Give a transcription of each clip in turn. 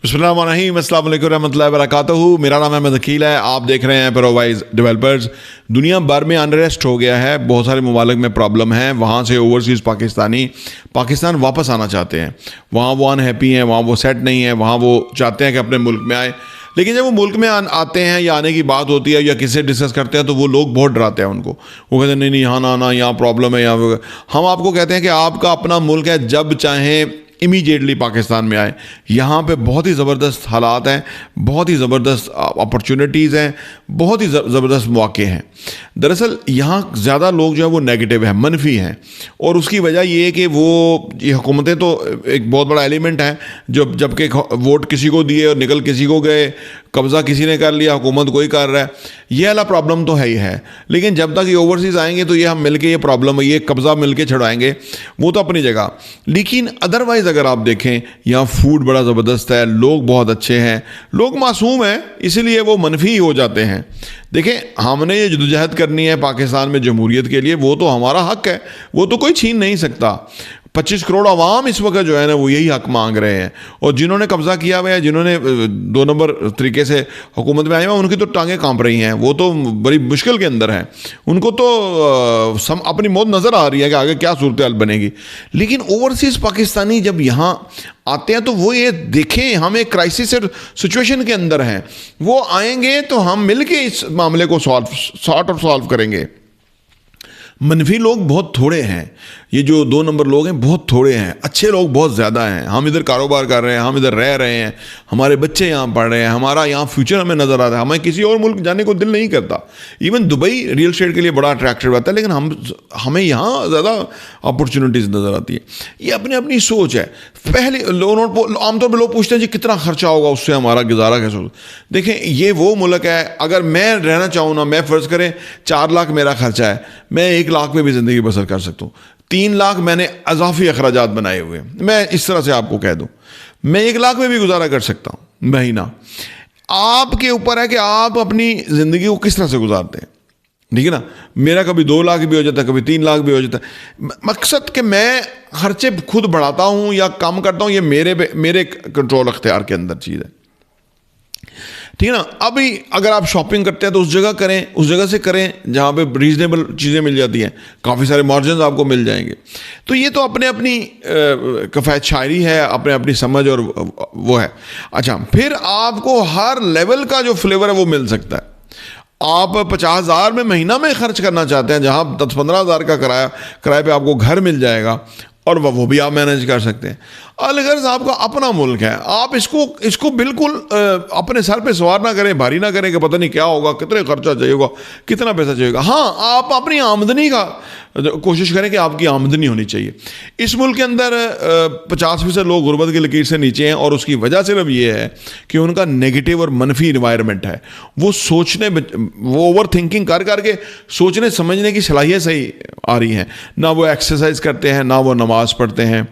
بسم اللہ الرحمن الرحیم، السلام علیکم ورحمۃ اللہ وبرکاتہ۔ میرا نام احمد عقیل ہے، آپ دیکھ رہے ہیں پرووائز ڈیولپرز۔ دنیا بھر میں انریسٹ ہو گیا ہے، بہت سارے ممالک میں پرابلم ہے، وہاں سے اوورسیز پاکستان واپس آنا چاہتے ہیں، وہاں وہ ان ہیپی ہیں، وہاں وہ سیٹ نہیں ہیں، وہاں وہ چاہتے ہیں کہ اپنے ملک میں آئے، لیکن جب وہ ملک میں آتے ہیں یا آنے کی بات ہوتی ہے یا کسی سے ڈسکس کرتے ہیں تو وہ لوگ بہت ڈراتے ہیں ان کو، وہ کہتے ہیں نہیں یہاں نہ آنا، یہاں پرابلم ہے، یہاں۔ ہم آپ کو کہتے ہیں کہ آپ کا اپنا ملک ہے، جب چاہیں امیجیٹلی پاکستان میں آئے۔ یہاں پہ بہت ہی زبردست حالات ہیں، بہت ہی زبردست اپرچونیٹیز ہیں، بہت ہی زبردست مواقع ہیں۔ دراصل یہاں زیادہ لوگ جو ہے وہ نیگیٹو ہیں، منفی ہیں، اور اس کی وجہ یہ ہے کہ یہ حکومتیں تو ایک بہت بڑا ایلیمنٹ ہے، جب کہ ووٹ کسی کو دیے اور نکل کسی کو گئے، قبضہ کسی نے کر لیا، حکومت کوئی کر رہا ہے، یہ والا پرابلم تو ہے ہی ہے۔ لیکن جب تک یہ اوورسیز آئیں گے تو یہ ہم مل کے یہ پرابلم، یہ قبضہ مل کے چھڑائیں گے، وہ تو اپنی جگہ۔ لیکن ادروائز اگر آپ دیکھیں، یہاں فوڈ بڑا زبردست ہے، لوگ بہت اچھے ہیں، لوگ معصوم ہیں، اسی لیے وہ منفی ہو جاتے ہیں۔ دیکھیں، ہم نے یہ جدوجہد کرنی ہے پاکستان میں جمہوریت کے لیے، وہ تو ہمارا حق ہے، وہ تو کوئی چھین نہیں سکتا۔ 25 کروڑ عوام اس وقت جو ہے نا وہ یہی حق مانگ رہے ہیں، اور جنہوں نے قبضہ کیا ہوا ہے، جنہوں نے 2 نمبر طریقے سے حکومت میں آئے ہیں، ان کی تو ٹانگیں کانپ رہی ہیں، وہ تو بڑی مشکل کے اندر ہیں، ان کو تو اپنی موت نظر آ رہی ہے کہ آگے کیا صورتحال بنے گی۔ لیکن اوورسیز پاکستانی جب یہاں آتے ہیں تو وہ یہ دیکھیں ہم ایک کرائسس سچویشن کے اندر ہیں، وہ آئیں گے تو ہم مل کے اس معاملے کو سالو کریں گے۔ منفی لوگ بہت تھوڑے ہیں، یہ جو 2 نمبر لوگ ہیں بہت تھوڑے ہیں، اچھے لوگ بہت زیادہ ہیں۔ ہم ادھر کاروبار کر رہے ہیں، ہم ادھر رہ رہے ہیں، ہمارے بچے یہاں پڑھ رہے ہیں، ہمارا یہاں فیوچر ہمیں نظر آتا ہے، ہمیں کسی اور ملک جانے کو دل نہیں کرتا۔ ایون دبئی ریئل اسٹیٹ کے لیے بڑا اٹریکٹیو رہتا ہے، لیکن ہمیں یہاں زیادہ اپرچونیٹیز نظر آتی ہے۔ یہ اپنی اپنی سوچ ہے۔ پہلے عام طور پہ لوگ پوچھتے ہیں جی کتنا خرچہ ہوگا، اس سے ہمارا گزارا کیسے ہوگا۔ دیکھیں، یہ وہ ملک ہے، اگر میں رہنا چاہوں نا، میں فرض کریں 4 لاکھ میرا خرچہ ہے، میں 1 لاکھ میں بھی زندگی بسر کر سکتا ہوں۔ 3 لاکھ میں نے اضافی اخراجات بنائے ہوئے ہیں، میں اس طرح سے آپ کو کہہ دوں، میں 1 لاکھ میں بھی گزارا کر سکتا ہوں مہینہ۔ آپ کے اوپر ہے کہ آپ اپنی زندگی کو کس طرح سے گزارتے ہیں، ٹھیک ہے نا۔ میرا کبھی 2 لاکھ بھی ہو جاتا ہے، کبھی 3 لاکھ بھی ہو جاتا ہے۔ مقصد کہ میں خرچے خود بڑھاتا ہوں یا کم کرتا ہوں، یہ میرے کنٹرول اختیار کے اندر چیز ہے، ٹھیک ہے نا۔ ابھی اگر آپ شاپنگ کرتے ہیں تو اس جگہ کریں، اس جگہ سے کریں جہاں پہ ریزنیبل چیزیں مل جاتی ہیں، کافی سارے مارجنز آپ کو مل جائیں گے۔ تو یہ تو اپنی کفایت شاعری ہے، اپنی سمجھ اور وہ ہے۔ اچھا، پھر آپ کو ہر لیول کا جو فلیور ہے وہ مل سکتا ہے۔ آپ 50,000 میں مہینہ میں خرچ کرنا چاہتے ہیں، جہاں 10-15,000 کا کرایہ پہ آپ کو گھر مل جائے گا، اور وہ بھی آپ مینیج کر سکتے ہیں۔ الغرض آپ کا اپنا ملک ہے، آپ اس کو بالکل اپنے سر پہ سوار نہ کریں، بھاری نہ کریں کہ پتہ نہیں کیا ہوگا، کتنے خرچہ چاہیے ہوگا، کتنا پیسہ چاہیے گا۔ ہاں، آپ اپنی آمدنی کا کوشش کریں کہ آپ کی آمدنی ہونی چاہیے۔ اس ملک کے اندر 50% لوگ غربت کی لکیر سے نیچے ہیں، اور اس کی وجہ صرف یہ ہے کہ ان کا نیگیٹو اور منفی انوائرمنٹ ہے۔ وہ اوور تھنکنگ کر کے سوچنے سمجھنے کی صلاحیت صحیح آ رہی ہے، نہ وہ ایکسرسائز کرتے ہیں، نہ وہ نماز پڑھتے ہیں،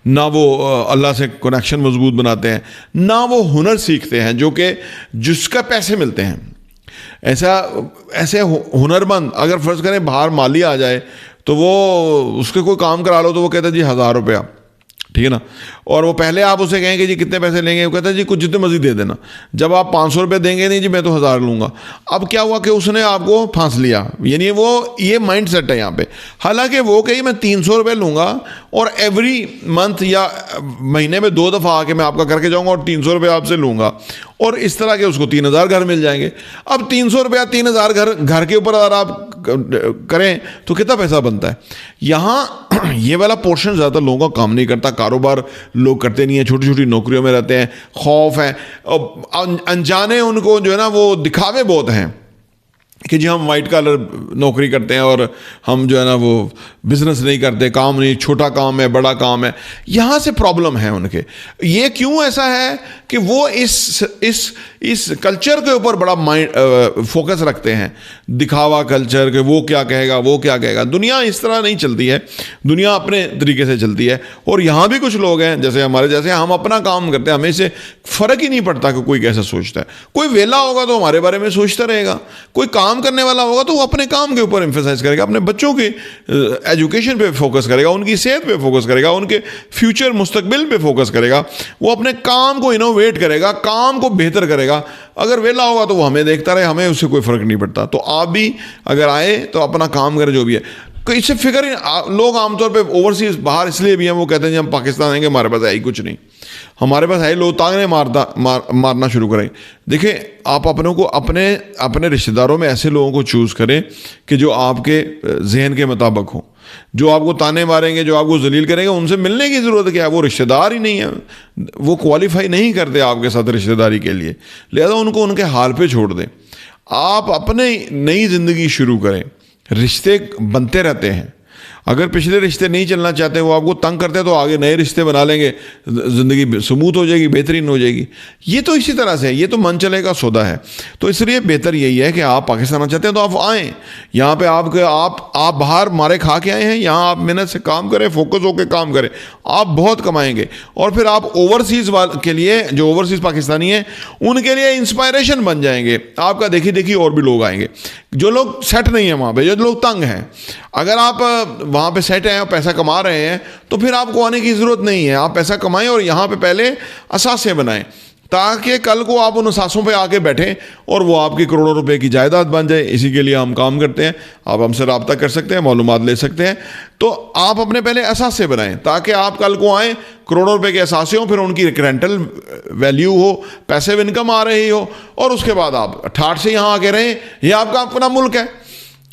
نہ وہ اللہ سے کنیکشن مضبوط بناتے ہیں، نہ وہ ہنر سیکھتے ہیں جس کا پیسے ملتے ہیں۔ ایسے ہنرمند اگر فرض کریں باہر مالی آ جائے تو وہ اس کے کوئی کام کرا لو تو وہ کہتا ہے جی 1000 روپیہ، ٹھیک ہے نا، اور وہ پہلے آپ اسے کہیں کہ جی کتنے پیسے لیں گے، وہ کہتا ہے جی کچھ جتنے مزید دے دینا۔ جب آپ 500 روپے دیں گے، نہیں جی میں تو 1000 لوں گا۔ اب کیا ہوا کہ اس نے آپ کو پھانس لیا، یعنی وہ یہ مائنڈ سیٹ ہے یہاں پہ۔ حالانکہ وہ کہ میں 300 روپے لوں گا اور ایوری منتھ یا مہینے میں 2 دفعہ آ کے میں آپ کا کر کے جاؤں گا اور 300 روپے آپ سے لوں گا، اور اس طرح کے اس کو 3000 گھر مل جائیں گے۔ اب 300 روپیہ 3000 گھر کے اوپر اگر آپ کریں تو کتنا پیسہ بنتا ہے۔ یہاں یہ والا پورشن زیادہ لوگوں کا کام نہیں کرتا، کاروبار لوگ کرتے نہیں ہیں، چھوٹی چھوٹی نوکریوں میں رہتے ہیں، خوف ہے، انجانے ان کو جو ہے نا وہ دکھاوے بہت ہیں کہ جی ہم وائٹ کالر نوکری کرتے ہیں اور ہم جو ہے نا وہ بزنس نہیں کرتے، کام نہیں، چھوٹا کام ہے، بڑا کام ہے۔ یہاں سے پرابلم ہے ان کے۔ یہ کیوں ایسا ہے کہ وہ اس کلچر کے اوپر بڑا فوکس رکھتے ہیں، دکھاوا کلچر، کہ وہ کیا کہے گا، وہ کیا کہے گا۔ دنیا اس طرح نہیں چلتی ہے، دنیا اپنے طریقے سے چلتی ہے۔ اور یہاں بھی کچھ لوگ ہیں جیسے ہمارے جیسے، ہم اپنا کام کرتے ہیں، ہمیں سے فرق ہی نہیں پڑتا کہ کوئی کیسا سوچتا ہے۔ کوئی ویلا ہوگا تو ہمارے بارے میں سوچتا رہے گا، کوئی کام کام کرنے والا ہوگا تو وہ اپنے کام کے اوپر ایمفیسائز کرے گا, اپنے بچوں کی ایجوکیشن پہ فوکس کرے گا, ان کی صحت پہ فوکس کرے گا, ان کے فیوچر مستقبل پہ فوکس کرے گا, وہ اپنے کام کو انوویٹ کرے گا, کام کو بہتر کرے گا. اگر ویلا ہوگا تو وہ ہمیں دیکھتا رہے, ہمیں اس سے کوئی فرق نہیں پڑتا. تو آپ بھی اگر آئے تو اپنا کام کرے جو بھی ہے. اس سے فکر ہی, لوگ عام طور پہ اوورسیز باہر اس لیے بھی ہیں, وہ کہتے ہیں جی ہم پاکستان آئیں گے ہمارے پاس ہے ہی کچھ نہیں, ہمارے پاس ہے لوگ تانے مارنا شروع کریں. دیکھیں آپ اپنوں کو اپنے رشتہ داروں میں ایسے لوگوں کو چوز کریں کہ جو آپ کے ذہن کے مطابق ہوں. جو آپ کو تانے ماریں گے, جو آپ کو ذلیل کریں گے, ان سے ملنے کی ضرورت کیا ہے؟ وہ رشتہ دار ہی نہیں ہے, وہ کوالیفائی نہیں کرتے آپ کے ساتھ رشتہ داری کے لیے. لہذا ان کو ان کے حال پہ چھوڑ دیں. آپ اپنے نئی زندگی شروع کریں. رشتے بنتے رہتے ہیں. اگر پچھلے رشتے نہیں چلنا چاہتے, وہ آپ کو تنگ کرتے ہیں, تو آگے نئے رشتے بنا لیں گے, زندگی سموتھ ہو جائے گی, بہترین ہو جائے گی. یہ تو اسی طرح سے ہے, یہ تو من چلے کا سودا ہے. تو اس لیے بہتر یہی ہے کہ آپ پاکستان چاہتے ہیں تو آپ آئیں. یہاں پہ آپ باہر مارے کھا کے آئے ہیں, یہاں آپ محنت سے کام کریں, فوکس ہو کے کام کریں, آپ بہت کمائیں گے. اور پھر آپ اوورسیز کے لیے, جو اوورسیز پاکستانی ہیں, ان کے لیے انسپائریشن بن جائیں گے. آپ کا دیکھی اور بھی لوگ آئیں گے, جو لوگ سیٹ نہیں ہیں وہاں پہ, جو لوگ تنگ ہیں. اگر آپ وہاں پہ سیٹ ہیں اور پیسہ کما رہے ہیں تو پھر آپ کو آنے کی ضرورت نہیں ہے. آپ پیسہ کمائیں اور یہاں پہ پہلے اثاثے بنائیں, تاکہ کل کو آپ ان اثاثوں پہ آ کے بیٹھیں اور وہ آپ کی کروڑوں روپے کی جائیداد بن جائے. اسی کے لیے ہم کام کرتے ہیں. آپ ہم سے رابطہ کر سکتے ہیں, معلومات لے سکتے ہیں. تو آپ اپنے پہلے اثاثے بنائیں تاکہ آپ کل کو آئیں, کروڑوں روپے کے اثاثے ہوں, پھر ان کی رینٹل ویلیو ہو, پیسے انکم آ رہی ہو, اور اس کے بعد آپ ٹھاٹ سے یہاں آ کے رہیں. یہ آپ کا اپنا ملک ہے.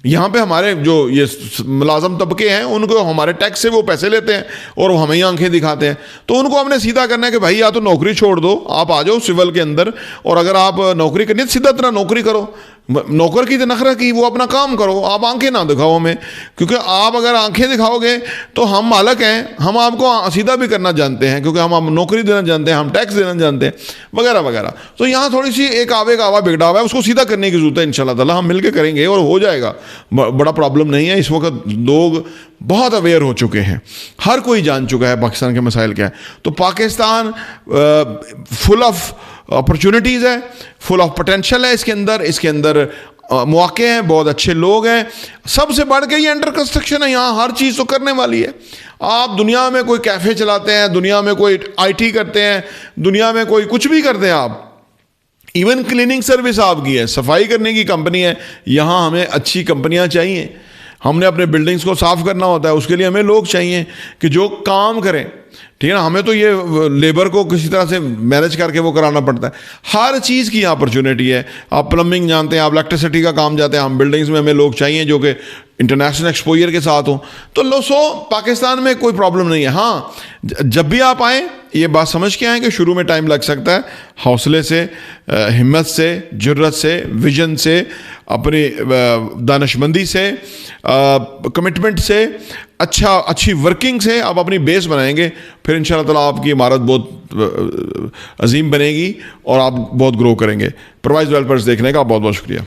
یہاں پہ ہمارے جو یہ ملازم طبقے ہیں, ان کو ہمارے ٹیکس سے وہ پیسے لیتے ہیں اور وہ ہمیں آنکھیں دکھاتے ہیں. تو ان کو ہم نے سیدھا کرنا ہے کہ بھائی یا تو نوکری چھوڑ دو, آپ آ جاؤ سول کے اندر, اور اگر آپ نوکری کرنی ہے سیدھا طرح نوکری کرو. نوکر کی نخرہ کی, وہ اپنا کام کرو, آپ آنکھیں نہ دکھاؤ ہمیں, کیونکہ آپ اگر آنکھیں دکھاؤ گے تو ہم مالک ہیں, ہم آپ کو سیدھا بھی کرنا جانتے ہیں, کیونکہ ہم نوکری دینا جانتے ہیں, ہم ٹیکس دینا جانتے ہیں, وغیرہ وغیرہ. تو یہاں تھوڑی سی ایک آوا بگڑا ہوا ہے, اس کو سیدھا کرنے کی ضرورت ہے. انشاءاللہ تعالی ہم مل کے کریں گے اور ہو جائے گا, بڑا پرابلم نہیں ہے. اس وقت لوگ بہت اویئر ہو چکے ہیں, ہر کوئی جان چکا ہے پاکستان کے مسائل کیا ہے. تو پاکستان فل آف اپرچونٹیز ہے, فل آف پوٹینشیل ہے. اس کے اندر مواقع ہیں, بہت اچھے لوگ ہیں. سب سے بڑھ کے یہ انڈر کنسٹرکشن ہے. یہاں ہر چیز تو کرنے والی ہے. آپ دنیا میں کوئی کیفے چلاتے ہیں, دنیا میں کوئی آئی ٹی کرتے ہیں, دنیا میں کوئی کچھ بھی کرتے ہیں آپ, ایون کلیننگ سروس آپ کی ہے, صفائی کرنے کی کمپنی ہے. یہاں ہمیں اچھی کمپنیاں چاہیے. ہم نے اپنے بلڈنگز کو صاف کرنا ہوتا ہے, اس کے لیے ہمیں لوگ چاہیے کہ جو کام کریں. ٹھیک ہے نا, ہمیں تو یہ لیبر کو کسی طرح سے مینج کر کے وہ کرانا پڑتا ہے. ہر چیز کی اپرچونیٹی ہے. آپ پلمبنگ جانتے ہیں, آپ الیکٹریسٹی کا کام جاتے ہیں, ہم بلڈنگز میں ہمیں لوگ چاہیے جو کہ انٹرنیشنل ایکسپوجر کے ساتھ ہوں. تو پاکستان میں کوئی پرابلم نہیں ہے. ہاں جب بھی آپ آئیں یہ بات سمجھ کے آئیں کہ شروع میں ٹائم لگ سکتا ہے. حوصلے سے, ہمت سے, جرت سے, ویژن سے, اپنی دانشمندی سے, کمٹمنٹ سے, اچھی ورکنگ سے آپ اپنی بیس بنائیں گے. پھر انشاءاللہ تعالیٰ آپ کی عمارت بہت عظیم بنے گی اور آپ بہت گرو کریں گے. پروائز ڈیولپرز دیکھنے کا بہت بہت شکریہ.